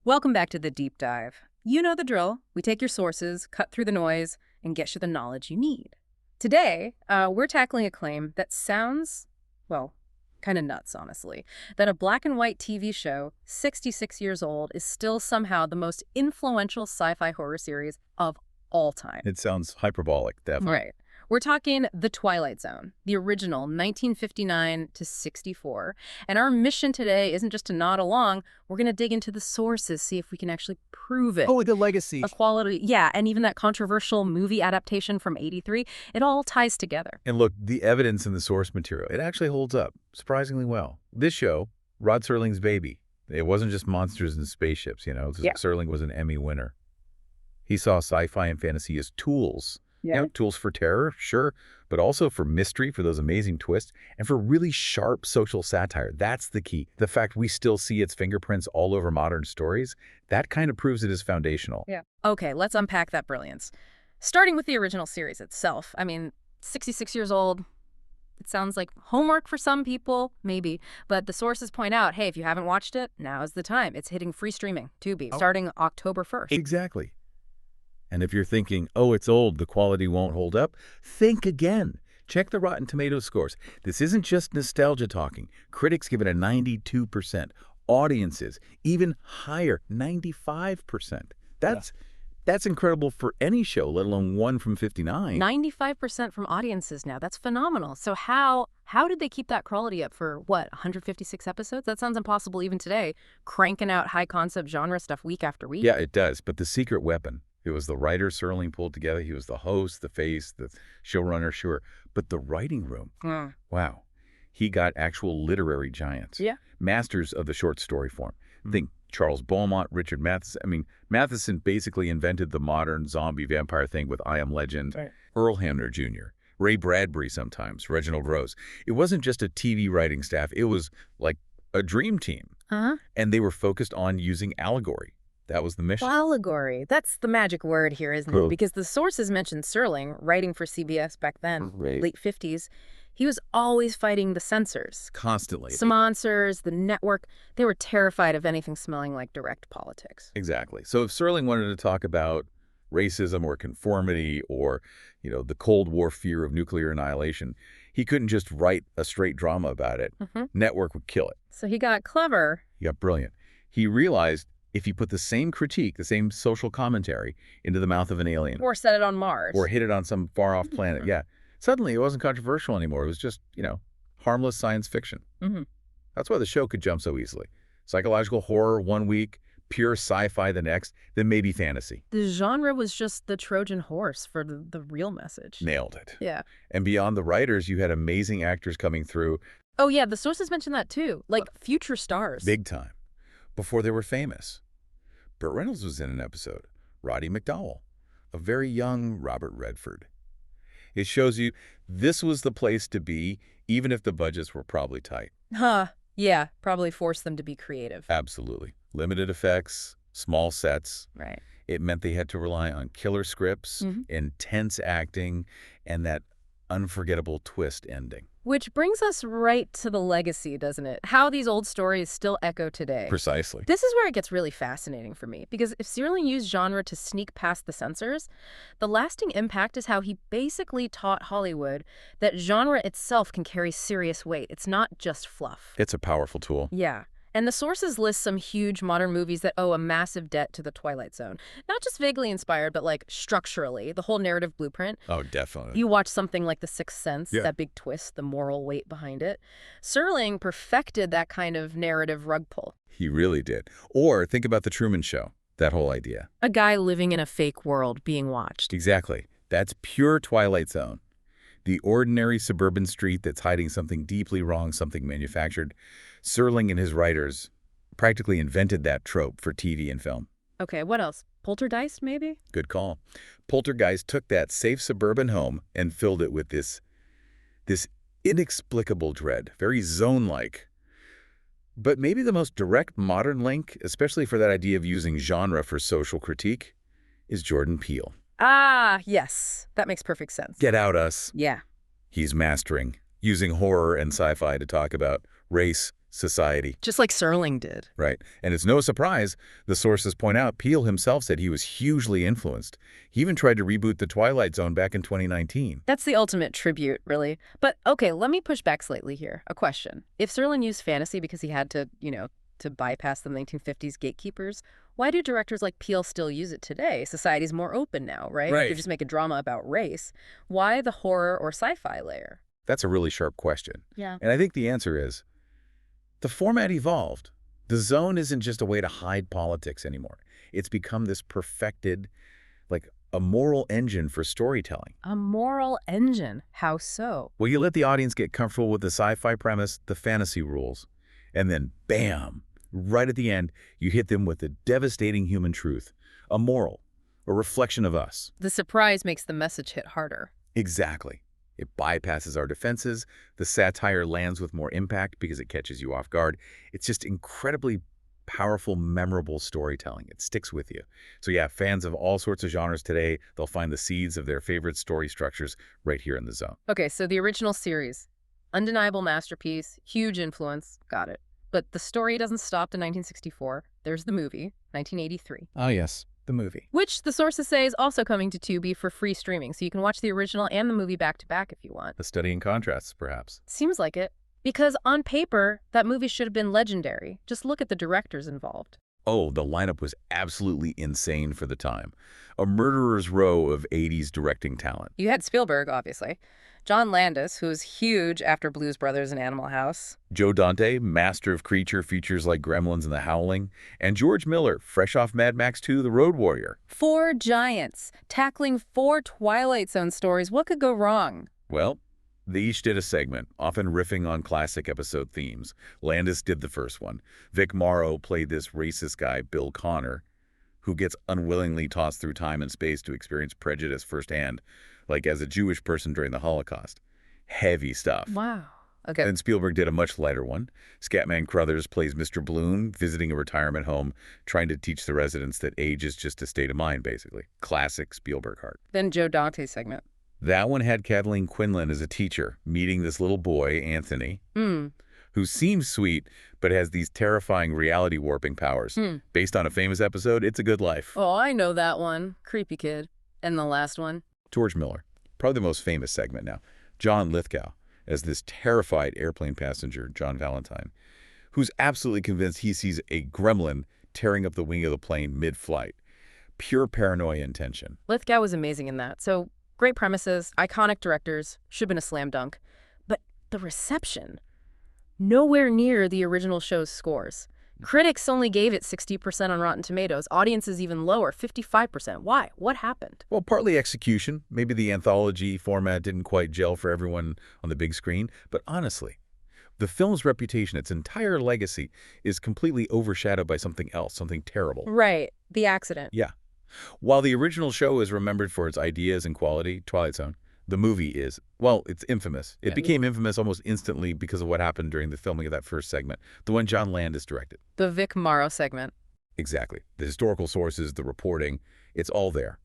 Welcome back to the deep dive. You know the drill. We take your sources, cut through the noise, and get you the knowledge you need. Today, we're tackling a claim that sounds, well, kind of nuts, honestly. That a black and white TV show, 66 years old, is still somehow the most influential sci-fi horror series of all time. It sounds hyperbolic, definitely. Right. We're talking The Twilight Zone, the original 1959 to 64. And our mission today isn't just to nod along. We're going to dig into the sources, see if we can actually prove it. Oh, the legacy. A quality, yeah, and even that controversial movie adaptation from '83, it all ties together. And look, the evidence in the source material, it actually holds up surprisingly well. This show, Rod Serling's baby, it wasn't just monsters and spaceships, Yeah. Serling was an Emmy winner. He saw sci-fi and fantasy as tools. Tools for terror, sure, but also for mystery, for those amazing twists, and for really sharp social satire. That's the key. The fact we still see its fingerprints all over modern stories, that kind of proves it is foundational. Yeah. Okay, let's unpack that brilliance. Starting with the original series itself. 66 years old. It sounds like homework for some people, maybe. But the sources point out, hey, if you haven't watched it, now is the time. It's hitting free streaming, Tubi, starting October 1st. Exactly. And if you're thinking, oh, it's old, the quality won't hold up, think again. Check the Rotten Tomatoes scores. This isn't just nostalgia talking. Critics give it a 92%. Audiences, even higher, 95%. That's incredible for any show, let alone one from 59. 95% from audiences now. That's phenomenal. So how did they keep that quality up for, 156 episodes? That sounds impossible even today, cranking out high-concept genre stuff week after week. Yeah, it does. But the secret weapon, it was the writer Serling pulled together. He was the host, the face, the showrunner, sure. But the writing room, wow. He got actual literary giants. Yeah. Masters of the short story form. Think Charles Beaumont, Richard Matheson. Matheson basically invented the modern zombie vampire thing with I Am Legend. Right. Earl Hamner Jr., Ray Bradbury sometimes, Reginald Rose. It wasn't just a TV writing staff. It was like a dream team. And they were focused on using allegory. That was the mission. Allegory. That's the magic word here, isn't it? Because the sources mentioned Serling, writing for CBS back then, late 50s. He was always fighting the censors. Constantly. Sponsors, the network, they were terrified of anything smelling like direct politics. Exactly. So if Serling wanted to talk about racism or conformity or, the Cold War fear of nuclear annihilation, he couldn't just write a straight drama about it. Network would kill it. So he got clever. He got brilliant. He realized if he put the same critique, the same social commentary into the mouth of an alien. Or set it on Mars. Or hit it on some far-off planet, suddenly it wasn't controversial anymore. It was just, harmless science fiction. That's why the show could jump so easily. Psychological horror one week, pure sci-fi the next, then maybe fantasy. The genre was just the Trojan horse for the real message. Nailed it. Yeah. And beyond the writers, you had amazing actors coming through. Oh, yeah, the sources mentioned that too. Like future stars. Big time. Before they were famous. Burt Reynolds was in an episode. Roddy McDowall. A very young Robert Redford. It shows you this was the place to be, even if the budgets were probably tight. Yeah, probably forced them to be creative. Absolutely. Limited effects, small sets. Right. It meant they had to rely on killer scripts, intense acting, and that unforgettable twist ending. Which brings us right to the legacy, doesn't it? How these old stories still echo today. Precisely. This is where it gets really fascinating for me, because if Serling used genre to sneak past the censors, the lasting impact is how he basically taught Hollywood that genre itself can carry serious weight. It's not just fluff. It's a powerful tool. Yeah. And the sources list some huge modern movies that owe a massive debt to the Twilight Zone. Not just vaguely inspired, but like structurally, the whole narrative blueprint. Oh, definitely. You watch something like The Sixth Sense, Yeah. that big twist, the moral weight behind it. Serling perfected that kind of narrative rug pull. He really did. Or think about The Truman Show, that whole idea. A guy living in a fake world being watched. Exactly. That's pure Twilight Zone. The ordinary suburban street that's hiding something deeply wrong, something manufactured. Serling and his writers practically invented that trope for TV and film. Okay, what else? Poltergeist, maybe? Good call. Poltergeist took that safe suburban home and filled it with this inexplicable dread, very Zone-like. But maybe the most direct modern link, especially for that idea of using genre for social critique, is Jordan Peele. Ah, yes. That makes perfect sense. Get Out Us. Yeah. He's mastering, using horror and sci-fi to talk about race, society. Just like Serling did. Right. And it's no surprise, the sources point out, Peele himself said he was hugely influenced. He even tried to reboot The Twilight Zone back in 2019. That's the ultimate tribute, really. But, okay, let me push back slightly here. A question. If Serling used fantasy because he had to, to bypass the 1950s gatekeepers, why do directors like Peele still use it today? Society's more open now, right? Right. You just make a drama about race. Why the horror or sci-fi layer? That's a really sharp question. Yeah. And I think the answer is, the format evolved. The zone isn't just a way to hide politics anymore. It's become this perfected, like, a moral engine for storytelling. A moral engine? How so? Well, you let the audience get comfortable with the sci-fi premise, the fantasy rules, and then, bam, right at the end, you hit them with the devastating human truth, a moral, a reflection of us. The surprise makes the message hit harder. Exactly. It bypasses our defenses. The satire lands with more impact because it catches you off guard. It's just incredibly powerful, memorable storytelling. It sticks with you. So yeah, fans of all sorts of genres today, they'll find the seeds of their favorite story structures right here in the zone. Okay, so the original series, undeniable masterpiece, huge influence, got it. But the story doesn't stop to 1964. There's the movie, 1983. Oh yes, the movie. Which the sources say is also coming to Tubi for free streaming, so you can watch the original and the movie back-to-back if you want. A study in contrasts, perhaps. Seems like it. Because on paper, that movie should have been legendary. Just look at the directors involved. Oh, the lineup was absolutely insane for the time. A murderer's row of 80s directing talent. You had Spielberg, obviously. John Landis, who was huge after Blues Brothers and Animal House. Joe Dante, master of creature features like Gremlins and The Howling. And George Miller, fresh off Mad Max 2, The Road Warrior. 4 giants, tackling 4 Twilight Zone stories. What could go wrong? Well, they each did a segment, often riffing on classic episode themes. Landis did the first one. Vic Morrow played this racist guy, Bill Connor, who gets unwillingly tossed through time and space to experience prejudice firsthand, like as a Jewish person during the Holocaust. Heavy stuff. Wow. Okay. And Spielberg did a much lighter one. Scatman Crothers plays Mr. Bloom, visiting a retirement home, trying to teach the residents that age is just a state of mind, basically. Classic Spielberg art. Then Joe Dante's segment. That one had Kathleen Quinlan as a teacher, meeting this little boy, Anthony, who seems sweet, but has these terrifying reality warping powers. Based on a famous episode, It's a Good Life. Oh, I know that one. Creepy kid. And the last one? George Miller, probably the most famous segment now. John Lithgow as this terrified airplane passenger, John Valentine, who's absolutely convinced he sees a gremlin tearing up the wing of the plane mid-flight. Pure paranoia and tension. Lithgow was amazing in that. So great premises, iconic directors, should have been a slam dunk. But the reception, nowhere near the original show's scores. Critics only gave it 60% on Rotten Tomatoes. Audiences even lower, 55%. Why? What happened? Well, partly execution. Maybe the anthology format didn't quite gel for everyone on the big screen. But honestly, the film's reputation, its entire legacy, is completely overshadowed by something else, something terrible. Right. The accident. Yeah. While the original show is remembered for its ideas and quality, Twilight Zone, the movie is, well, it's infamous. It became infamous almost instantly because of what happened during the filming of that first segment, the one John Landis directed. The Vic Morrow segment. Exactly. The historical sources, the reporting, it's all there.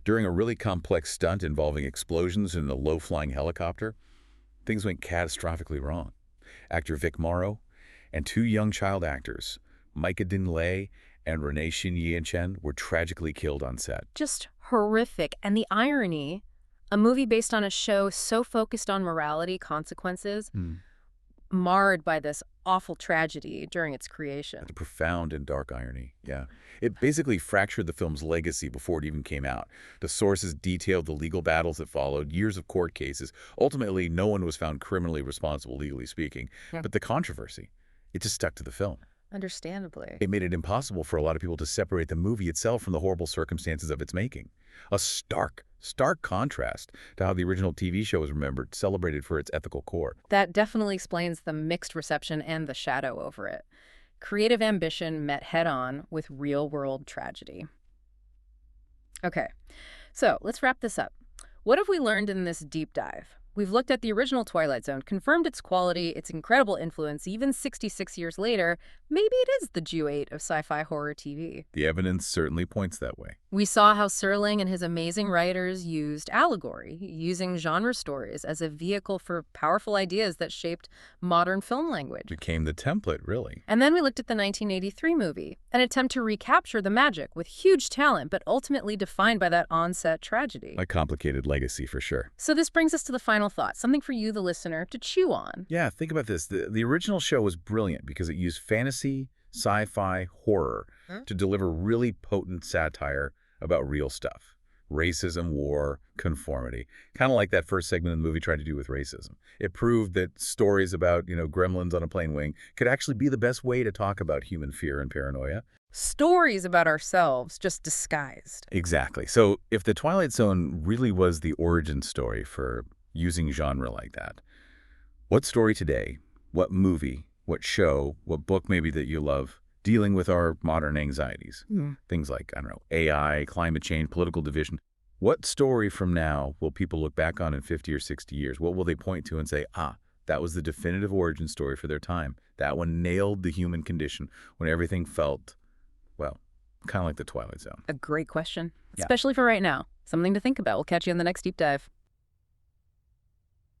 During a really complex stunt involving explosions in a low-flying helicopter, things went catastrophically wrong. Actor Vic Morrow and 2 young child actors, Micah Dinley and Renee Shin-Yen-Chen, were tragically killed on set. Just horrific. And the irony, a movie based on a show so focused on morality, consequences, marred by this awful tragedy during its creation. The profound and dark irony, yeah. It basically fractured the film's legacy before it even came out. The sources detailed the legal battles that followed, years of court cases. Ultimately, no one was found criminally responsible, legally speaking. Yeah. But the controversy, it just stuck to the film. Understandably. It made it impossible for a lot of people to separate the movie itself from the horrible circumstances of its making. A stark contrast to how the original TV show was remembered, celebrated for its ethical core. That definitely explains the mixed reception and the shadow over it. Creative ambition met head-on with real-world tragedy. Okay, so let's wrap this up. What have we learned in this deep dive? We've looked at the original Twilight Zone, confirmed its quality, its incredible influence, even 66 years later, maybe it is the Jew-8 of sci-fi horror TV. The evidence certainly points that way. We saw how Serling and his amazing writers used allegory, using genre stories as a vehicle for powerful ideas that shaped modern film language. Became the template, really. And then we looked at the 1983 movie, an attempt to recapture the magic with huge talent, but ultimately defined by that on-set tragedy. A complicated legacy for sure. So this brings us to the final thought, something for you, the listener, to chew on. Yeah, think about this. The original show was brilliant because it used fantasy, sci-fi, horror to deliver really potent satire about real stuff. Racism, war, conformity. Kind of like that first segment of the movie tried to do with racism. It proved that stories about, gremlins on a plane wing could actually be the best way to talk about human fear and paranoia. Stories about ourselves, just disguised. Exactly. So if the Twilight Zone really was the origin story for using genre like that, what story today, what movie, what show, what book maybe that you love, dealing with our modern anxieties? Things like, I don't know, AI, climate change, political division. What story from now will people look back on in 50 or 60 years? What will they point to and say, that was the definitive origin story for their time. That one nailed the human condition when everything felt, well, kind of like the Twilight Zone. A great question, Yeah. especially for right now. Something to think about. We'll catch you on the next deep dive.